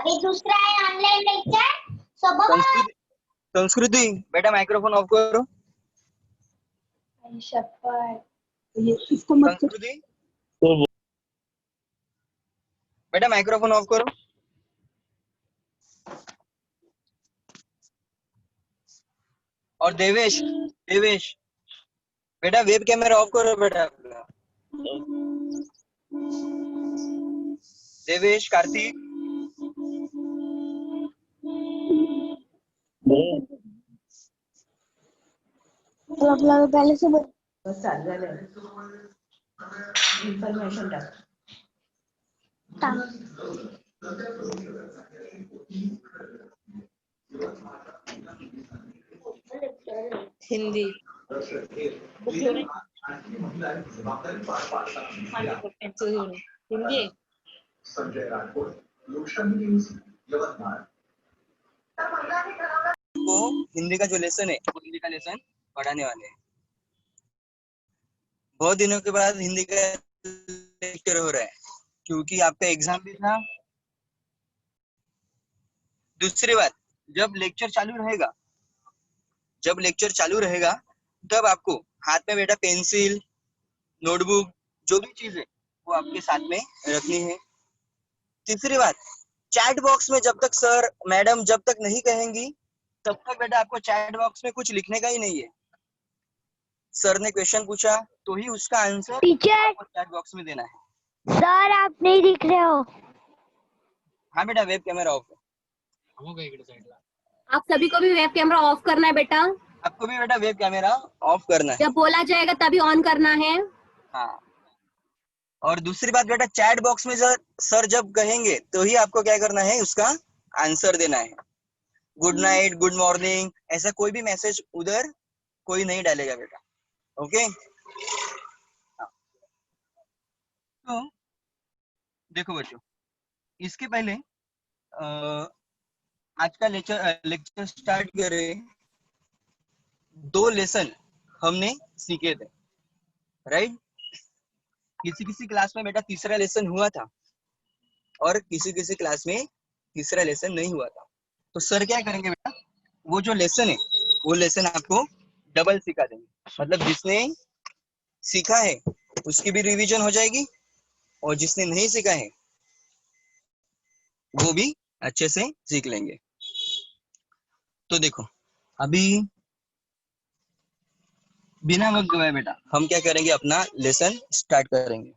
अभी दूसरा है ऑनलाइन लेक्चर। संस्कृति संस्कृति बेटा माइक्रोफोन ऑफ करो। इसको मत संस्कृति बेटा माइक्रोफोन ऑफ करो। और देवेश देवेश बेटा वेब कैमरा ऑफ करो बेटा अपना। देवेश कार्तिक पहले से इन्फॉर्मेशन टाक। हिंदी हिंदी संजय राठोड लोकशाही न्यूज यवतमाळ। को हिंदी का जो लेसन है वो हिंदी का लेसन पढ़ाने वाले हैं। बहुत दिनों के बाद हिंदी का लेक्चर हो रहा है क्योंकि आपका एग्जाम भी था। दूसरी बात, जब लेक्चर चालू रहेगा तब आपको हाथ में बेटा पेंसिल नोटबुक जो भी चीज है वो आपके साथ में रखनी है। तीसरी बात, चैट बॉक्स में जब तक सर मैडम जब तक नहीं कहेंगी तब तक बेटा आपको चैट बॉक्स में कुछ लिखने का ही नहीं है। सर ने क्वेश्चन पूछा तो ही उसका आंसर टीचर आपको चैट बॉक्स में देना है। सर आप नहीं दिख रहे हो। हाँ बेटा वेब कैमरा ऑफ है। आप सभी को भी वेब कैमरा ऑफ करना है बेटा। आपको भी बेटा वेब कैमरा ऑफ करना है। जब बोला जाएगा तभी ऑन करना है। हाँ, और दूसरी बात बेटा चैट बॉक्स में सर जब कहेंगे तो ही आपको क्या करना है, उसका आंसर देना है। गुड नाइट, गुड मॉर्निंग, ऐसा कोई भी मैसेज उधर कोई नहीं डालेगा बेटा। ओके, तो देखो बच्चों, इसके पहले आज का लेक्चर स्टार्ट करें। 2 लेसन हमने सीखे थे, राइट। किसी किसी क्लास में बेटा तीसरा लेसन हुआ था और किसी किसी क्लास में तीसरा लेसन नहीं हुआ था। तो सर क्या करेंगे बेटा, वो जो लेसन है वो लेसन आपको डबल सिखा देंगे। मतलब जिसने सीखा है उसकी भी रिवीजन हो जाएगी और जिसने नहीं सीखा है वो भी अच्छे से सीख लेंगे। तो देखो, अभी बिना वक्त गवाए बेटा हम क्या करेंगे, अपना लेसन स्टार्ट करेंगे।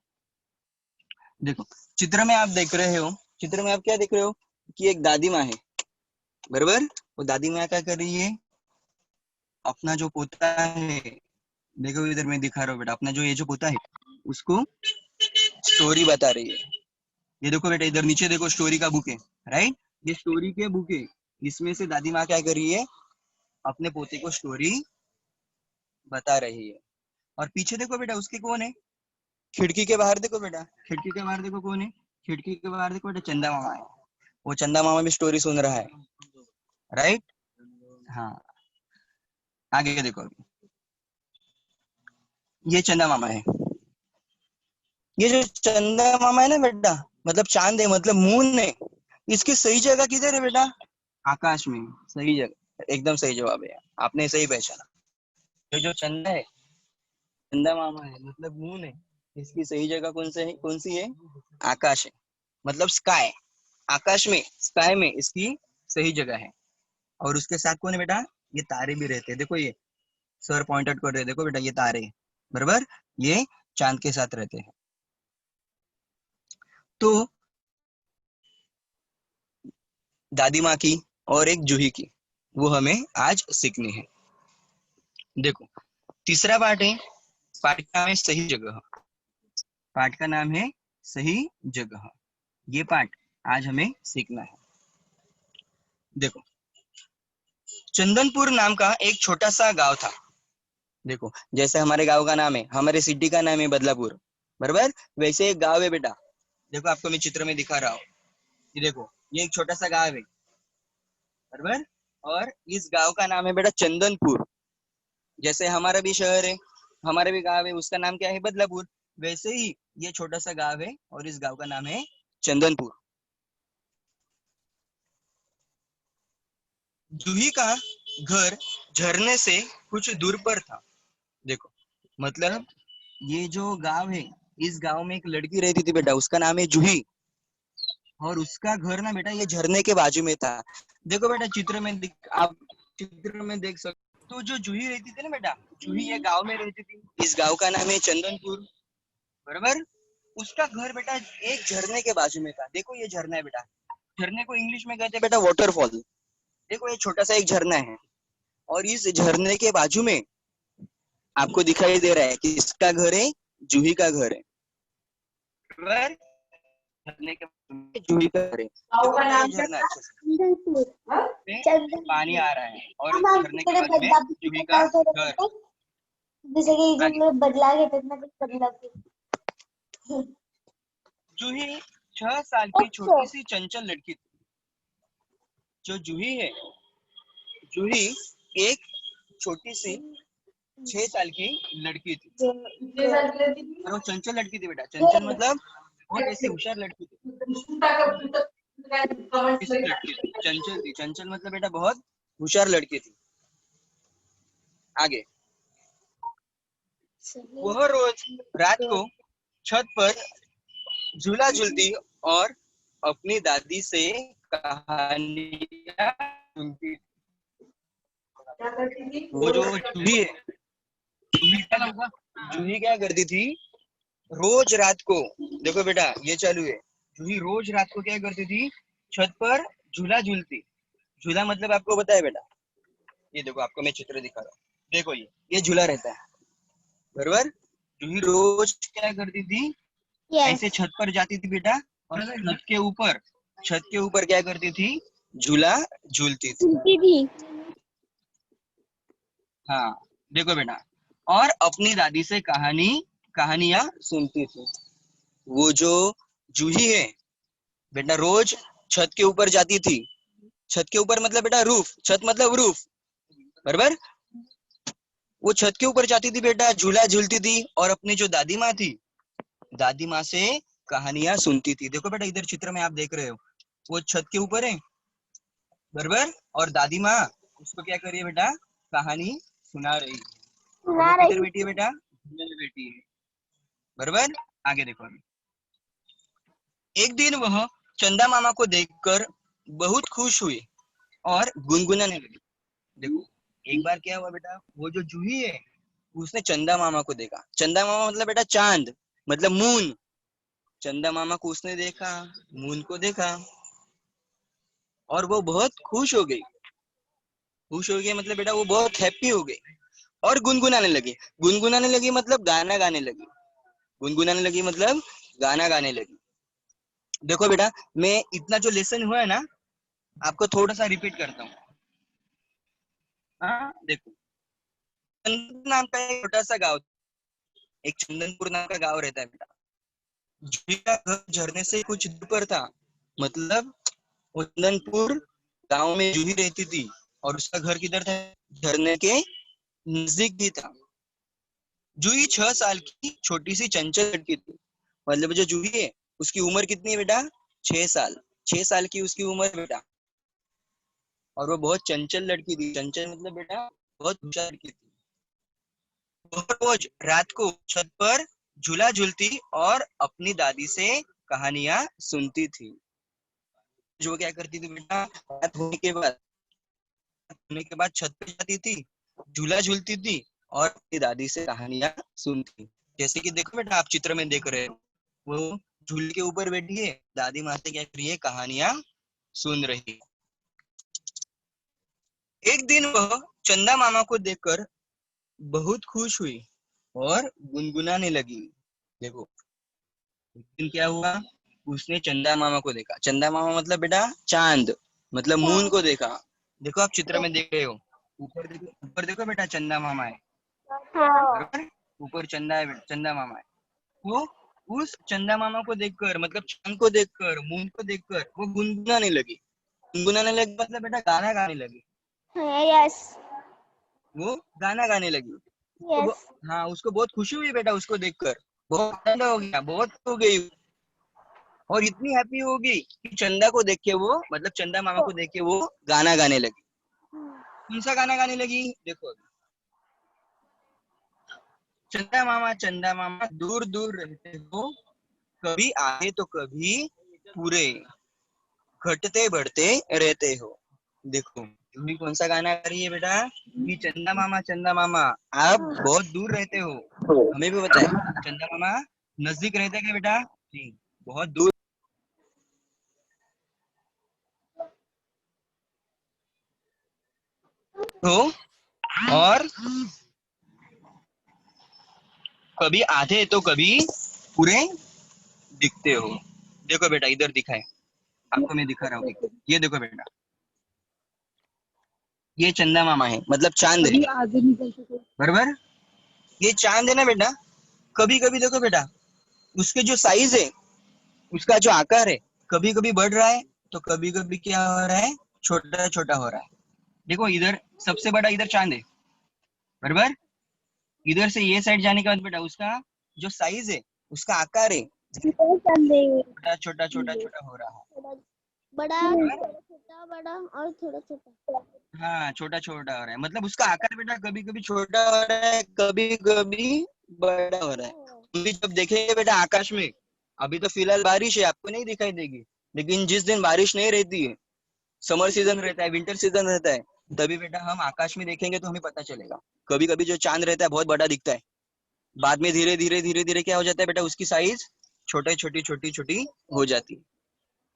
देखो चित्र में आप देख रहे हो, चित्र में आप क्या देख रहे हो कि एक दादी माँ है, बराबर। वो दादी माँ क्या कर रही है, अपना जो पोता है, देखो इधर मैं दिखा रहा हूँ बेटा, अपना जो ये जो पोता है उसको स्टोरी बता रही है। ये देखो बेटा, इधर नीचे देखो स्टोरी का बुक है, राइट। ये स्टोरी के बुक है, इसमें से दादी माँ क्या कर रही है, अपने पोते को स्टोरी बता रही है। और पीछे देखो बेटा उसके कौन है, खिड़की के बाहर देखो बेटा, खिड़की के बाहर देखो कौन है, खिड़की के बाहर देखो बेटा चंदा मामा है। वो चंदा मामा भी स्टोरी सुन रहा है, राइट। हाँ, आगे देखो, अभी ये चंदा मामा है। ये जो चंदा मामा है ना बेटा, मतलब चांद है, मतलब मून है। इसकी सही जगह किधर है बेटा, आकाश में। सही जगह, एकदम सही जवाब है, आपने सही पहचाना। तो जो चंदा है, चंदा मामा है, मतलब मून है। इसकी सही जगह कौन सी है, आकाश है, मतलब स्काई। आकाश में, स्काई में इसकी सही जगह है। और उसके साथ कौन है बेटा, ये तारे भी रहते हैं। देखो ये सर पॉइंट आउट कर रहे हैं, देखो बेटा ये तारे, बराबर, ये चांद के साथ रहते हैं। तो दादी माँ की और एक जूही की, वो हमें आज सीखनी है। देखो तीसरा पार्ट है, पार्ट का नाम है सही जगह। पार्ट का नाम है सही जगह। ये पार्ट आज हमें सीखना है। देखो, चंदनपुर नाम का एक छोटा सा गांव था। देखो जैसे हमारे गांव का नाम है, हमारे सिटी का नाम है बदलापुर, बराबर, वैसे एक गांव है बेटा। देखो आपको मैं चित्र में दिखा रहा हूँ, ये देखो ये एक छोटा सा गांव है, बराबर। और इस गांव का नाम है बेटा चंदनपुर। जैसे हमारा भी शहर है, हमारा भी गांव है, उसका नाम क्या है, बदलापुर। वैसे ही ये छोटा सा गांव है और इस गांव का नाम है चंदनपुर। जूही का घर झरने से कुछ दूर पर था। देखो मतलब ये जो गांव है, इस गांव में एक लड़की रहती थी बेटा, उसका नाम है जूही, और उसका घर ना बेटा ये झरने के बाजू में था। देखो बेटा चित्र में आप चित्र में देख सकते हो। तो जो जूही रहती थी ना बेटा, जूही ये गांव में रहती थी, इस गांव का नाम है चंदनपुर, बराबर। उसका घर बेटा एक झरने के बाजू में था। देखो ये झरना है बेटा, झरने को इंग्लिश में कहते हैं बेटा वाटरफॉल। देखो ये छोटा सा एक झरना है, और इस झरने के बाजू में आपको दिखाई दे रहा है कि इसका घर है, जूही का घर है, बराबर। झरने के बाजू में जूही का घर है। गाँव का देखो नाम ये झरना अच्छे से चंदनपुर। पानी आ रहा है, और आम्हा झरने के तिकडे बाजू में बदलापूर जूही का गाव घर। सोडत जसं की आगे इकडे बदला घेतात ना ते बदलापूर. जूही 6 साल की छोटी अच्छा. सी चंचल लड़की थी। जो जूही है, जूही एक छोटी सी 6 साल की लड़की थी, कितने साल की लड़की थी? और वो चंचल लड़की थी बेटा। चंचल मतलब बहुत ऐसी होशियार लड़की थी, कमेंट्स किसी में लड़की थी, चंचल थी। चंचल मतलब बेटा बहुत होशियार लड़की थी। आगे वह रोज रात को छत पर झूला झूलती और अपनी दादी से कहानियां सुनती थी। क्या करती थी? वो जो जूही है, जूही क्या करती थी, रोज रात को, देखो बेटा ये चालू है, जूही रोज रात को क्या करती थी, छत पर झूला झूलती। झूला मतलब आपको पता है बेटा, ये देखो आपको मैं चित्र दिखा रहा हूँ। देखो ये झूला रहता है, बराबर। जूही रोज क्या करती थी, ऐसे छत पर जाती थी बेटा, और छत के ऊपर क्या करती थी, झूला झूलती थी। दीदी हाँ देखो बेटा, और अपनी दादी से कहानियां सुनती थी। वो जो जूही है बेटा रोज छत के ऊपर जाती थी। छत के ऊपर मतलब बेटा रूफ, छत मतलब रूफ, बराबर। वो छत के ऊपर जाती थी बेटा, झूला झूलती थी, और अपनी जो दादी माँ थी, दादी माँ से कहानियां सुनती थी। देखो बेटा इधर चित्र में आप देख रहे हो, वो छत के ऊपर है, बराबर, और दादी माँ उसको क्या कर रही है बेटा, कहानी सुना रही है। और वो किधर बैठी है बेटा, झूले में बैठी है, बराबर। आगे देखो अभी। एक दिन वह चंदा मामा को देखकर बहुत खुश हुई और गुनगुनाने लगी। देखो एक बार क्या हुआ बेटा, वो जो जूही है उसने चंदा मामा को देखा। चंदा मामा मतलब बेटा चांद, मतलब मून। चंदा मामा को उसने देखा, मून को देखा, और वो बहुत खुश हो गई। खुश हो गई मतलब बेटा वो बहुत हैप्पी हो गई, और गुनगुनाने लगी। गुनगुनाने लगी मतलब गाना गाने लगी। गुनगुनाने लगी मतलब गाना गाने लगी। देखो बेटा मैं इतना जो लेसन हुआ है ना, आपको थोड़ा सा रिपीट करता हूँ। हाँ देखो, चंदन नाम का एक छोटा सा गाँव, एक चंदनपुर नाम का गाँव रहता है बेटा। जूही का घर झरने से कुछ दूर पर था, मतलब वो चंदनपुर गाँव में जूही रहती थी, और उसका घर किधर था, झरने के नजदीक भी था। जूही 6 साल की छोटी सी चंचल लड़की थी। मतलब जो जूही है उसकी उम्र कितनी है बेटा, 6 साल। 6 साल की उसकी उम्र बेटा, और वो बहुत चंचल लड़की थी। चंचल मतलब बेटा बहुत होशियार लड़की थी। वह रोज रात को छत पर झूला झूलती और अपनी दादी से कहानियां सुनती थी। जो क्या करती थी बेटा, रात होने के बाद छत पे जाती थी, झूला झूलती थी, और अपनी दादी से कहानियां सुनती। जैसे कि देखो बेटा आप चित्र में देख रहे हो, वो झूले के ऊपर बैठी है, दादी माँ से क्या कर रही है, कहानियां सुन रही है। एक दिन वह चंदा मामा को देखकर बहुत खुश हुई और गुनगुनाने लगी। देखो एक दिन क्या हुआ, उसने चंदा मामा को देखा। चंदा मामा मतलब बेटा चांद, मतलब मून को देखा। देखो आप चित्र में देख रहे हो, ऊपर देखो बेटा चंदा मामा है, बराबर। ऊपर चंदा है, चंदा मामा है। वो उस चंदा मामा को देखकर, मतलब चांद को देखकर, मून को देखकर वो गुनगुनाने लगी। गुनगुनाने लगी मतलब बेटा गाना गाने लगी। यस वो गाना गाने लगी। यस हाँ उसको बहुत खुशी हुई बेटा, उसको देखकर बहुत आनंद हो गया, बहुत हो गई, और इतनी हैप्पी हो गई कि चंदा को देख के वो, मतलब चंदा मामा को देख के वो गाना गाने लगी। कौन सा गाना गाने लगी? देखो, चंदा मामा दूर दूर रहते हो, कभी आए तो कभी पूरे, घटते बढ़ते रहते हो। देखो जूही कौन सा गाना गा रही है बेटा कि चंदा मामा आप बहुत दूर रहते हो। हमें भी पता है चंदा मामा नजदीक रहते हैं क्या बेटा? जी, बहुत दूर हो, और कभी आधे तो कभी पूरे दिखते हो। देखो बेटा इधर दिखाए, आपको मैं दिखा रहा हूँ, देखो ये देखो बेटा, ये चंदा मामा है, मतलब चांद है, बराबर? ये चांद है ना बेटा, कभी कभी देखो बेटा उसके जो साइज है, उसका जो आकार है, कभी कभी बढ़ रहा है तो कभी कभी क्या हो रहा है, छोटा छोटा हो रहा है। देखो इधर सबसे बड़ा इधर चांद है, बराबर? इधर से ये साइड जाने के बाद बेटा उसका जो साइज है, उसका आकार है, छोटा छोटा छोटा छोटा हो रहा है, बड़ा, बराबर? छोटा, बड़ा और थोड़ा छोटा। हाँ, छोटा छोटा हो रहा है, मतलब उसका आकार बेटा कभी कभी छोटा हो रहा है, कभी कभी बड़ा हो रहा है। अभी जब देखेंगे बेटा आकाश में, अभी तो फिलहाल बारिश है, आपको नहीं दिखाई देगी, लेकिन जिस दिन बारिश नहीं रहती है, समर सीजन रहता है, विंटर सीजन रहता है, तभी बेटा हम आकाश में देखेंगे तो हमें पता चलेगा। कभी कभी जो चांद रहता है बहुत बड़ा दिखता है, बाद में धीरे धीरे धीरे धीरे क्या हो जाता है बेटा, उसकी साइज छोटे छोटी छोटी छोटी हो जाती है,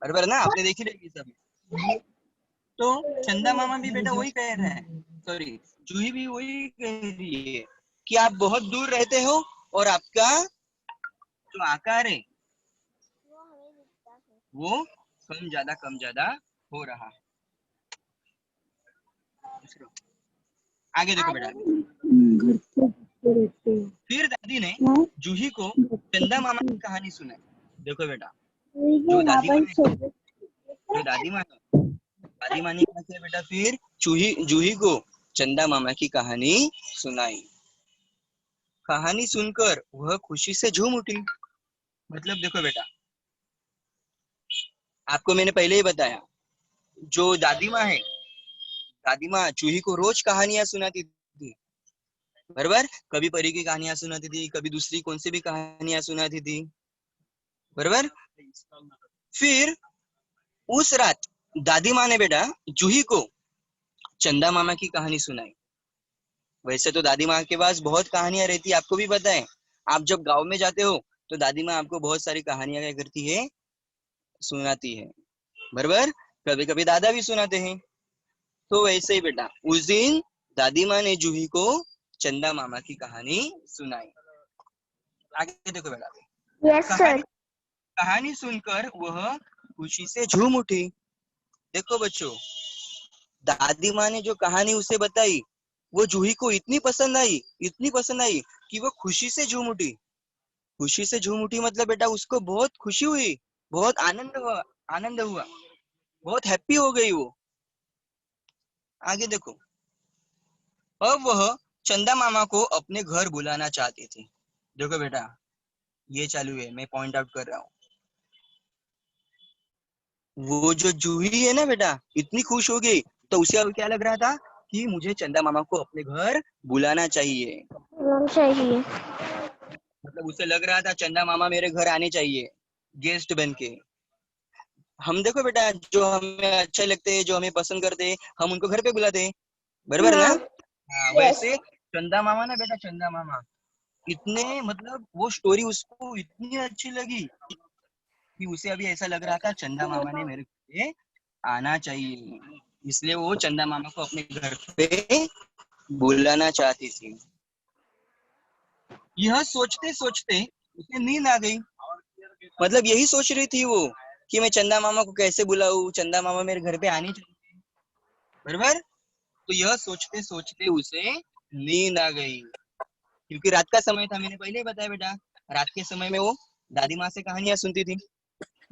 बराबर ना? आपने देखी रहेगी सभी। तो चंदा मामा भी बेटा वही कह रहा है, सॉरी जूही भी वही कह रही है कि आप बहुत दूर रहते हो और आपका जो आकार है वो कम ज्यादा हो रहा है। आगे देखो बेटा, फिर दादी ने जूही को चंदा मामा की कहानी सुनाई। देखो बेटा, जो दादी माँ है, जो दादी माँ है, दादी माँ ने क्या किया बेटा, फिर जूही को चंदा मामा की कहानी सुनाई। कहानी सुनकर वह खुशी से झूम उठी। मतलब देखो बेटा, आपको मैंने पहले ही बताया, जो दादी माँ है, दादी माँ जूही को रोज कहानियां सुनाती थी, बराबर? कभी परी की कहानियां सुनाती थी, कभी दूसरी कौन सी भी कहानियां सुनाती थी, बराबर? फिर उस रात दादी माँ ने बेटा जूही को चंदा मामा की कहानी सुनाई। वैसे तो दादी माँ के पास बहुत कहानियां रहती है, आपको भी पता है। आप जब गांव में जाते हो तो दादी माँ आपको बहुत सारी कहानियां क्या करती है, सुनाती है, बराबर? कभी कभी दादा भी सुनाते हैं। तो वैसे ही बेटा उस दिन दादी माँ ने जूही को चंदा मामा की कहानी सुनाई। आगे देखो बेटा, यस सर। कहानी सुनकर वह खुशी से झूम उठी। देखो बच्चों, दादी माँ ने जो कहानी उसे बताई वो जूही को इतनी पसंद आई, इतनी पसंद आई कि वो खुशी से झूम उठी। खुशी से झूम उठी मतलब बेटा उसको बहुत खुशी हुई, बहुत आनंद हुआ, आनंद हुआ, बहुत हैप्पी हो गई वो। आगे देखो, अब वह चंदा मामा को अपने घर बुलाना चाहती थी। देखो बेटा ये चालू है, मैं पॉइंट आउट कर रहा हूँ। वो जो जूही है ना बेटा, इतनी खुश हो गई, तो उसे अब क्या लग रहा था कि मुझे चंदा मामा को अपने घर बुलाना चाहिए। चाहिए। मतलब उसे लग रहा था चंदा मामा मेरे घर आने चाहिए गेस्ट बन के। हम देखो बेटा जो हमें अच्छे लगते हैं, जो हमें पसंद करते हैं, हम उनको घर पे बुलाते हैं, बराबर ना? हाँ, वैसे चंदा मामा ना बेटा, चंदा मामा इतने, मतलब वो स्टोरी उसको इतनी अच्छी लगी कि उसे अभी ऐसा लग रहा था चंदा मामा ने मेरे पे आना चाहिए, इसलिए वो चंदा मामा को अपने घर पे बुलाना चाहती थी। यह सोचते सोचते उसे नींद आ गई। मतलब यही सोच रही थी वो कि मैं चंदा मामा को कैसे बुलाऊं, चंदा मामा मेरे घर पे आनी चाहिए, बराबर? तो यह सोचते सोचते उसे नींद आ गई, क्योंकि रात का समय था, मैंने पहले ही बताया बेटा, रात के समय में वो दादी माँ से कहानियां सुनती थी,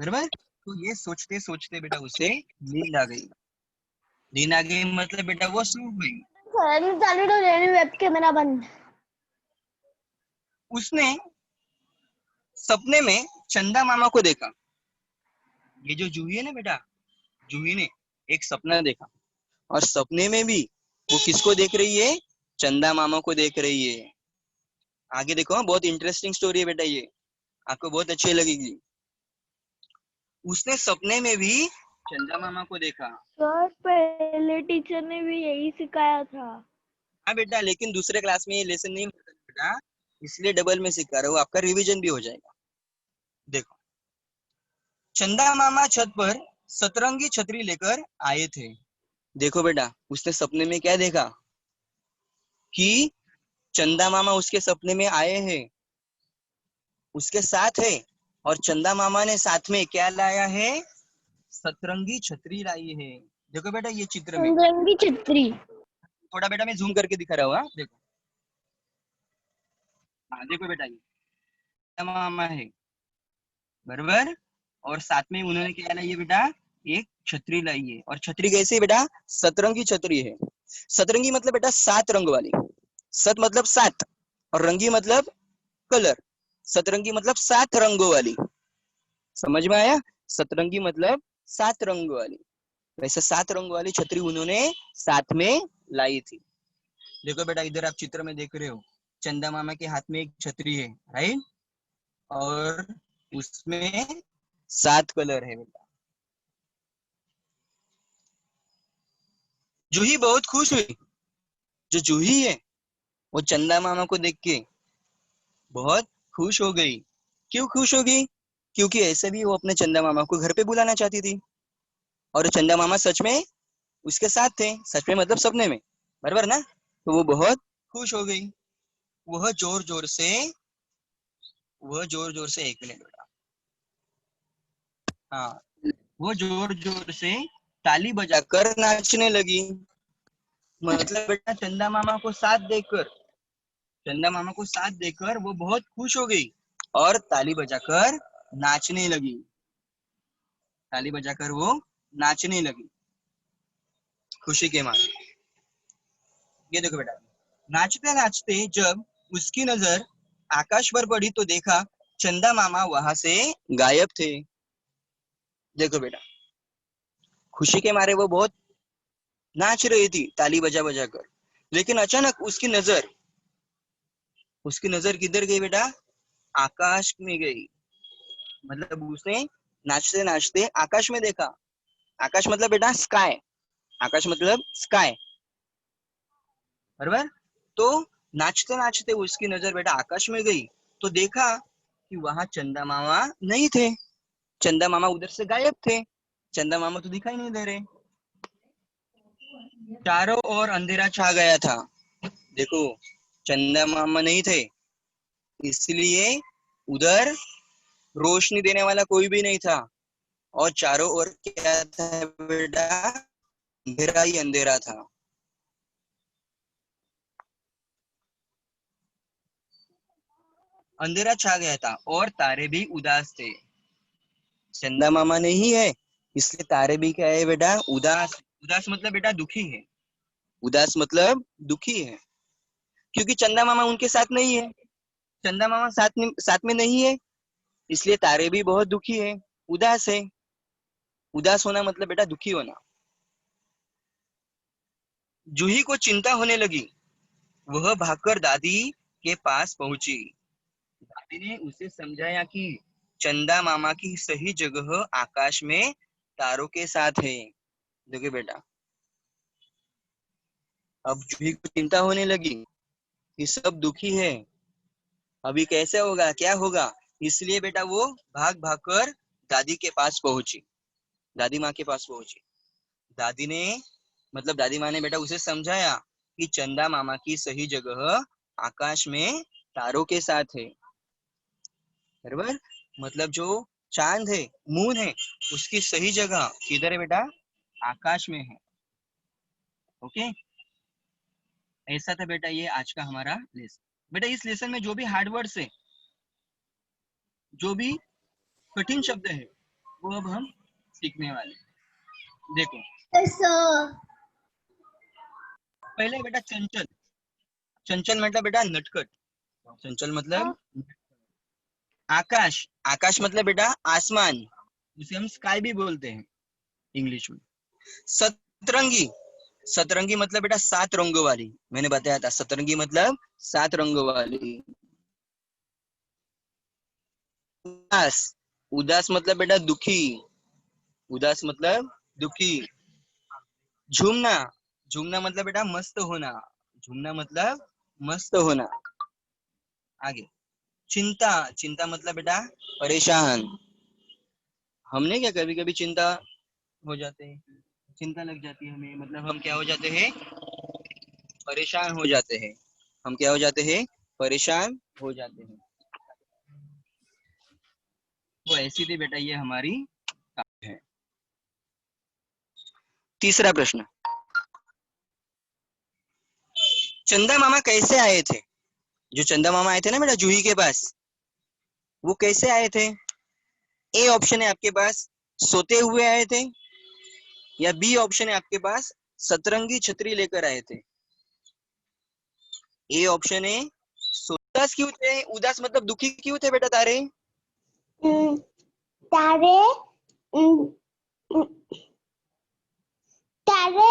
बराबर? तो ये सोचते सोचते बेटा उसे नींद आ गई। नींद आ गई मतलब बेटा वो सो गई। वेब कैमरा बंद। उसने सपने में चंदा मामा को देखा। ये जो जूही है ना बेटा, जूही ने एक सपना देखा, और सपने में भी वो किसको देख रही है? चंदा मामा को देख रही है। आगे देखो, हाँ, बहुत इंटरेस्टिंग स्टोरी है बेटा, ये आपको बहुत अच्छी लगेगी। उसने सपने में भी चंदा मामा को देखा। सर पहले टीचर ने भी यही सिखाया था। हाँ बेटा, लेकिन दूसरे क्लास में ये लेसन नहीं मिलता बेटा, इसलिए डबल में सिखा रहा हूँ, आपका रिवीजन भी हो जाएगा। देखो, चंदा मामा छत पर सतरंगी छतरी लेकर आए थे। देखो बेटा, उसने सपने में क्या देखा कि चंदा मामा उसके सपने में आए हैं, उसके साथ है, और चंदा मामा ने साथ में क्या लाया है? सतरंगी छतरी लाई है। देखो बेटा, ये चित्र में रंगी छतरी। थोड़ा बेटा मैं जूम करके दिखा रहा हूँ। हाँ देखो, हाँ देखो बेटा, ये चंदा मामा है बराबर, और साथ में उन्होंने क्या लाई है बेटा? एक छतरी लाई है। और छतरी कैसी है बेटा? सतरंगी छतरी है। सतरंगी मतलब बेटा 7 रंग वाली। सत मतलब 7 और रंगी मतलब कलर। सतरंगी मतलब 7 रंगों वाली। समझ में आया? सतरंगी मतलब 7 रंग वाली। वैसे 7 रंग वाली छतरी उन्होंने साथ में लाई थी। देखो बेटा, इधर आप चित्र में देख रहे हो, चंदा मामा के हाथ में एक छतरी है, राइट, और उसमें 7 कलर है बेटा। जूही बहुत खुश हुई। जो जूही है वो चंदा मामा को देख के बहुत खुश हो गई। क्यों खुश हो गई? क्योंकि ऐसे भी वो अपने चंदा मामा को घर पे बुलाना चाहती थी, और चंदा मामा सच में उसके साथ थे। सच में मतलब सपने में, बराबर ना? तो वो बहुत खुश हो गई। वह जोर जोर से एक मिनट बेटा, हाँ, वो जोर जोर से ताली बजाकर नाचने लगी। मतलब बेटा, चंदा मामा को साथ देकर वो बहुत खुश हो गई और ताली बजाकर नाचने लगी। ताली बजाकर वो नाचने लगी खुशी के मारे। ये देखो बेटा, नाचते नाचते जब उसकी नजर आकाश पर पड़ी तो देखा चंदा मामा वहां से गायब थे। देखो बेटा, खुशी के मारे वो बहुत नाच रही थी ताली बजा बजा कर, लेकिन अचानक उसकी नजर किधर गई बेटा? आकाश में गई। मतलब उसने नाचते नाचते आकाश में देखा। आकाश मतलब बेटा स्काई। आकाश मतलब स्काई, बराबर? तो नाचते नाचते उसकी नजर बेटा आकाश में गई तो देखा कि वहां चंदा मामा नहीं थे। चंदा मामा उधर से गायब थे। चंदा मामा तो दिखाई नहीं दे रहे। चारों ओर अंधेरा छा गया था। देखो, चंदा मामा नहीं थे, इसलिए उधर रोशनी देने वाला कोई भी नहीं था, और चारों ओर क्या था बेटा? अंधेरा ही अंधेरा था। अंधेरा छा गया था और तारे भी उदास थे। चंदा मामा नहीं है, इसलिए तारे भी क्या है बेटा? उदास। उदास मतलब बेटा दुखी है। उदास मतलब दुखी है, क्योंकि चंदा मामा उनके साथ नहीं है। चंदा मामा साथ में नहीं है, इसलिए तारे भी बहुत दुखी है, उदास है। उदास होना मतलब बेटा दुखी होना। जूही को चिंता होने लगी। वह भागकर दादी के पास पहुंची। दादी ने उसे समझाया कि चंदा मामा की सही जगह आकाश में तारों के साथ है। देखिए बेटा, अब जूही को चिंता होने लगी कि सब दुखी है, अभी कैसे होगा, क्या होगा। इसलिए बेटा वो भाग भाग कर दादी के पास पहुंची, दादी माँ के पास पहुंची। दादी ने मतलब दादी माँ ने बेटा उसे समझाया कि चंदा मामा की सही जगह आकाश में तारों के साथ है, बराबर? मतलब जो चांद है, मून है, उसकी सही जगह किधर है बेटा? आकाश में है। ओके, ऐसा था बेटा ये आज का हमारा लेसन। बेटा इस लेसन में जो भी हार्ड वर्ड्स है, जो भी कठिन शब्द है, वो अब हम सीखने वाले। देखो, पहले बेटा चंचल। चंचल मतलब बेटा नटखट। चंचल मतलब आकाश। आकाश मतलब बेटा आसमान, उसे हम स्काई भी बोलते हैं इंग्लिश में। सतरंगी, सतरंगी मतलब बेटा 7 रंगों वाली, मैंने बताया था सतरंगी मतलब 7 रंगों वाली। उदास, उदास मतलब बेटा दुखी, उदास मतलब दुखी। झूमना, झूमना मतलब बेटा मस्त होना, झूमना मतलब मस्त होना। आगे चिंता, चिंता मतलब बेटा परेशान। हमने क्या कभी कभी चिंता हो जाते हैं, चिंता लग जाती है हमें, मतलब हम क्या हो जाते हैं, परेशान हो जाते हैं। हम क्या हो जाते हैं, परेशान हो जाते हैं। तो ऐसी थी बेटा ये हमारी है। तीसरा प्रश्न, चंदा मामा कैसे आए थे? जो चंदा मामा आए थे ना बेटा जूही के पास, वो कैसे आए थे? ए ऑप्शन है आपके पास सोते हुए आए थे, या बी ऑप्शन है आपके पास सतरंगी छतरी लेकर आए थे। ए ऑप्शन है उदास क्यों थे? उदास मतलब दुखी क्यों थे बेटा तारे? तारे तारे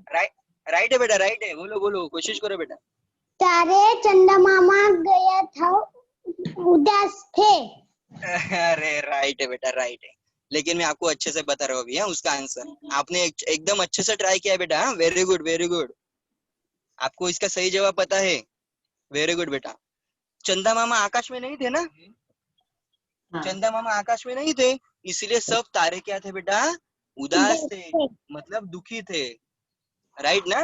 राइट राइट है बेटा, राइट है, बोलो बोलो, कोशिश करो बेटा। तारे चंदा मामा गया था, उदास थे। अरे राइट है बेटा, राइट है, लेकिन मैं आपको अच्छे से बता रहा हूँ अभी उसका आंसर। आपने एकदम अच्छे से ट्राई किया बेटा, वेरी गुड वेरी गुड, आपको इसका सही जवाब पता है, वेरी गुड बेटा। चंदा मामा आकाश में नहीं थे ना, चंदा मामा आकाश में नहीं थे, इसलिए सब तारे क्या थे बेटा, उदास थे, मतलब दुखी थे, राइट ना?